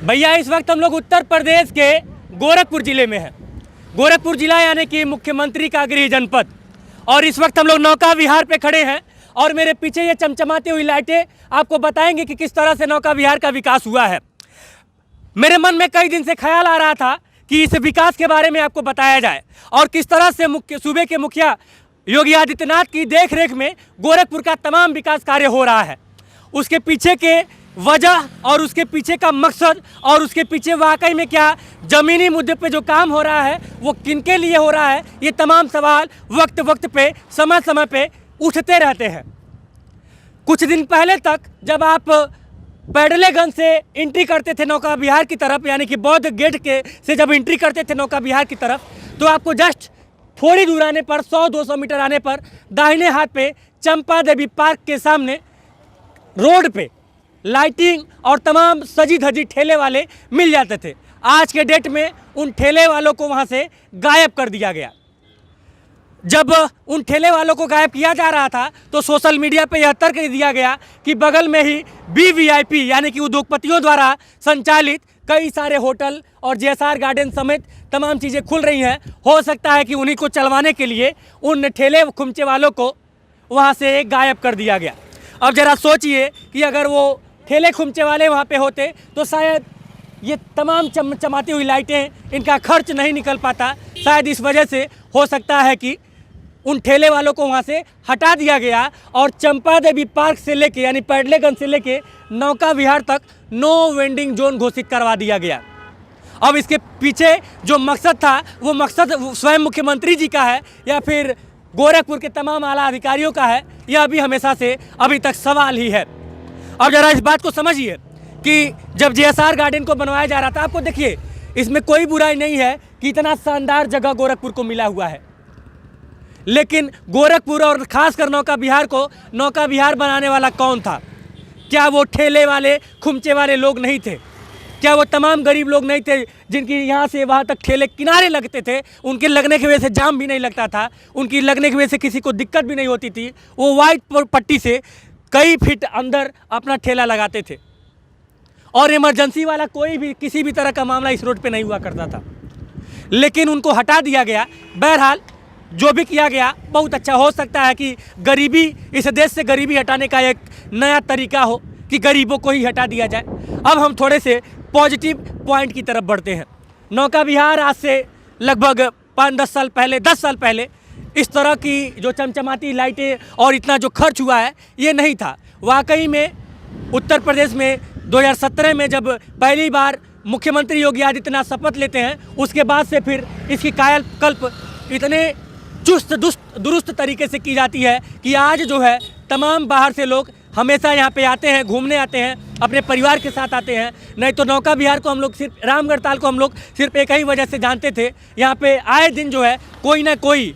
भैया इस वक्त हम लोग उत्तर प्रदेश के गोरखपुर जिले में हैं। गोरखपुर जिला यानी कि मुख्यमंत्री का गृह जनपद। और इस वक्त हम लोग नौका विहार पे खड़े हैं और मेरे पीछे ये चमचमाती हुई लाइटें आपको बताएंगे कि किस तरह से नौका विहार का विकास हुआ है। मेरे मन में कई दिन से ख्याल आ रहा था कि इस विकास के बारे में आपको बताया जाए और किस तरह से सूबे के मुखिया योगी आदित्यनाथ की देखरेख में गोरखपुर का तमाम विकास कार्य हो रहा है। उसके पीछे के वजह और उसके पीछे का मकसद और उसके पीछे वाकई में क्या ज़मीनी मुद्दे पे जो काम हो रहा है वो किनके लिए हो रहा है, ये तमाम सवाल वक्त वक्त पे समय समय पे उठते रहते हैं। कुछ दिन पहले तक जब आप पैडलेगंज से एंट्री करते थे नौका विहार की तरफ, यानी कि बौद्ध गेट के से जब एंट्री करते थे नौका विहार की तरफ, तो आपको जस्ट थोड़ी दूर आने पर 100-200 मीटर आने पर दाहिने हाथ पे चंपा देवी पार्क के सामने रोड पे लाइटिंग और तमाम सजी धजी ठेले वाले मिल जाते थे। आज के डेट में उन ठेले वालों को वहाँ से गायब कर दिया गया। जब उन ठेले वालों को गायब किया जा रहा था तो सोशल मीडिया पे यह तर्क दिया गया कि बगल में ही BVIP यानी कि उद्योगपतियों द्वारा संचालित कई सारे होटल और JSR गार्डन समेत तमाम चीज़ें खुल रही हैं। हो सकता है कि उन्हीं को चलवाने के लिए उन ठेले खुमचे वालों को वहाँ से गायब कर दिया गया। अब ज़रा सोचिए कि अगर वो ठेले खुमचे वाले वहाँ पे होते तो शायद ये तमाम चमचमाती हुई लाइटें इनका खर्च नहीं निकल पाता। शायद इस वजह से हो सकता है कि उन ठेले वालों को वहाँ से हटा दिया गया और चंपा देवी पार्क से लेके यानी पैडलेगंज से लेके नौका विहार तक नो वेंडिंग जोन घोषित करवा दिया गया। अब इसके पीछे जो मकसद था वो मकसद स्वयं मुख्यमंत्री जी का है या फिर गोरखपुर के तमाम आला अधिकारियों का है, यह भी हमेशा से अभी तक सवाल ही है। अब जरा इस बात को समझिए कि जब JSR गार्डन को बनवाया जा रहा था, आपको देखिए इसमें कोई बुराई नहीं है कि इतना शानदार जगह गोरखपुर को मिला हुआ है, लेकिन गोरखपुर और खासकर नौका विहार को नौका विहार बनाने वाला कौन था? क्या वो ठेले वाले खुमचे वाले लोग नहीं थे? क्या वो तमाम गरीब लोग नहीं थे जिनकी यहाँ से वहाँ तक ठेले किनारे लगते थे? उनके लगने की वजह से जाम भी नहीं लगता था, उनकी लगने की वजह से किसी को दिक्कत भी नहीं होती थी। वो वाइट पट्टी से कई फीट अंदर अपना ठेला लगाते थे और इमरजेंसी वाला कोई भी किसी भी तरह का मामला इस रोड पे नहीं हुआ करता था, लेकिन उनको हटा दिया गया। बहरहाल जो भी किया गया बहुत अच्छा। हो सकता है कि गरीबी, इस देश से गरीबी हटाने का एक नया तरीका हो कि गरीबों को ही हटा दिया जाए। अब हम थोड़े से पॉजिटिव पॉइंट की तरफ बढ़ते हैं। नौका विहार आज से लगभग 5-10 साल पहले, 10 साल पहले इस तरह की जो चमचमाती लाइटें और इतना जो खर्च हुआ है ये नहीं था। वाकई में उत्तर प्रदेश में 2017 में जब पहली बार मुख्यमंत्री योगी आदित्यनाथ शपथ लेते हैं, उसके बाद से फिर इसकी कायाकल्प इतने चुस्त दुरुस्त तरीके से की जाती है कि आज जो है तमाम बाहर से लोग हमेशा यहाँ पे आते हैं, घूमने आते हैं, अपने परिवार के साथ आते हैं। नहीं तो नौका विहार को हम लोग सिर्फ, रामगढ़ ताल को हम लोग सिर्फ एक ही वजह से जानते थे। यहाँ पे आए दिन जो है कोई ना कोई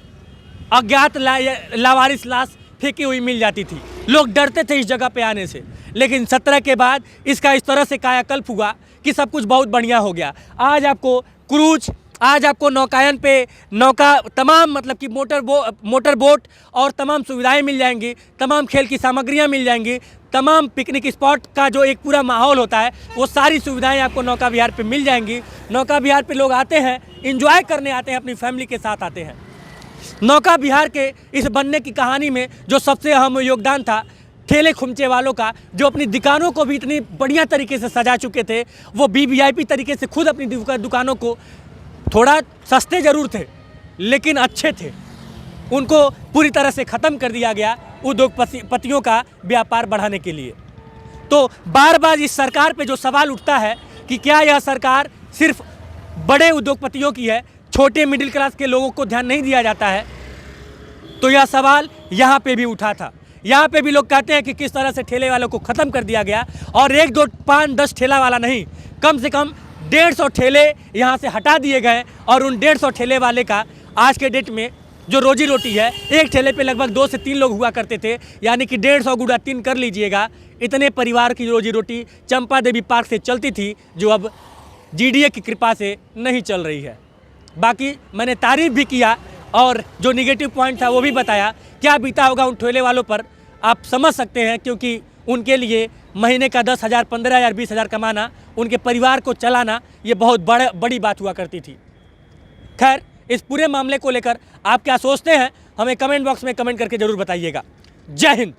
अज्ञात लावारिस लाश फेंकी हुई मिल जाती थी। लोग डरते थे इस जगह पे आने से, लेकिन 17 के बाद इसका इस तरह से कायाकल्प हुआ कि सब कुछ बहुत बढ़िया हो गया। आज आपको क्रूज, आज आपको नौकायन पे नौका तमाम मतलब कि मोटर बोट और तमाम सुविधाएं मिल जाएंगी, तमाम खेल की सामग्रियां मिल जाएंगी, तमाम पिकनिक स्पॉट का जो एक पूरा माहौल होता है वो सारी सुविधाएं आपको नौका विहार पे मिल जाएंगी। नौका विहार पे लोग आते हैं, एंजॉय करने आते हैं, अपनी फैमिली के साथ आते हैं। नौका विहार के इस बनने की कहानी में जो सबसे अहम योगदान था ठेले खुमचे वालों का, जो अपनी दुकानों को भी इतनी बढ़िया तरीके से सजा चुके थे। वो BVIP तरीके से खुद अपनी दुकानों को, थोड़ा सस्ते ज़रूर थे लेकिन अच्छे थे, उनको पूरी तरह से ख़त्म कर दिया गया उद्योगपतियों का व्यापार बढ़ाने के लिए। तो बार बार इस सरकार पे जो सवाल उठता है कि क्या यह सरकार सिर्फ बड़े उद्योगपतियों की है, छोटे मिडिल क्लास के लोगों को ध्यान नहीं दिया जाता है, तो यह सवाल यहाँ पे भी उठा था। यहाँ पे भी लोग कहते हैं कि किस तरह से ठेले वालों को ख़त्म कर दिया गया और 1, 2, 5, 10 ठेला वाला नहीं, कम से कम 150 ठेले यहाँ से हटा दिए गए और उन 150 ठेले वाले का आज के डेट में जो रोजी रोटी है, एक ठेले पे लगभग 2 से 3 लोग हुआ करते थे, यानी कि 150 गुणा 3 कर लीजिएगा। इतने परिवार की रोजी रोटी चंपा देवी पार्क से चलती थी, जो अब GDA की कृपा से नहीं चल रही है। बाकी मैंने तारीफ़ भी किया और जो निगेटिव पॉइंट था वो भी बताया। क्या बीता होगा उन ठेले वालों पर आप समझ सकते हैं, क्योंकि उनके लिए महीने का 10,000, 15,000, 20,000 कमाना, उनके परिवार को चलाना, ये बहुत बड़ी बात हुआ करती थी। खैर, इस पूरे मामले को लेकर आप क्या सोचते हैं, हमें कमेंट बॉक्स में कमेंट करके ज़रूर बताइएगा। जय हिंद।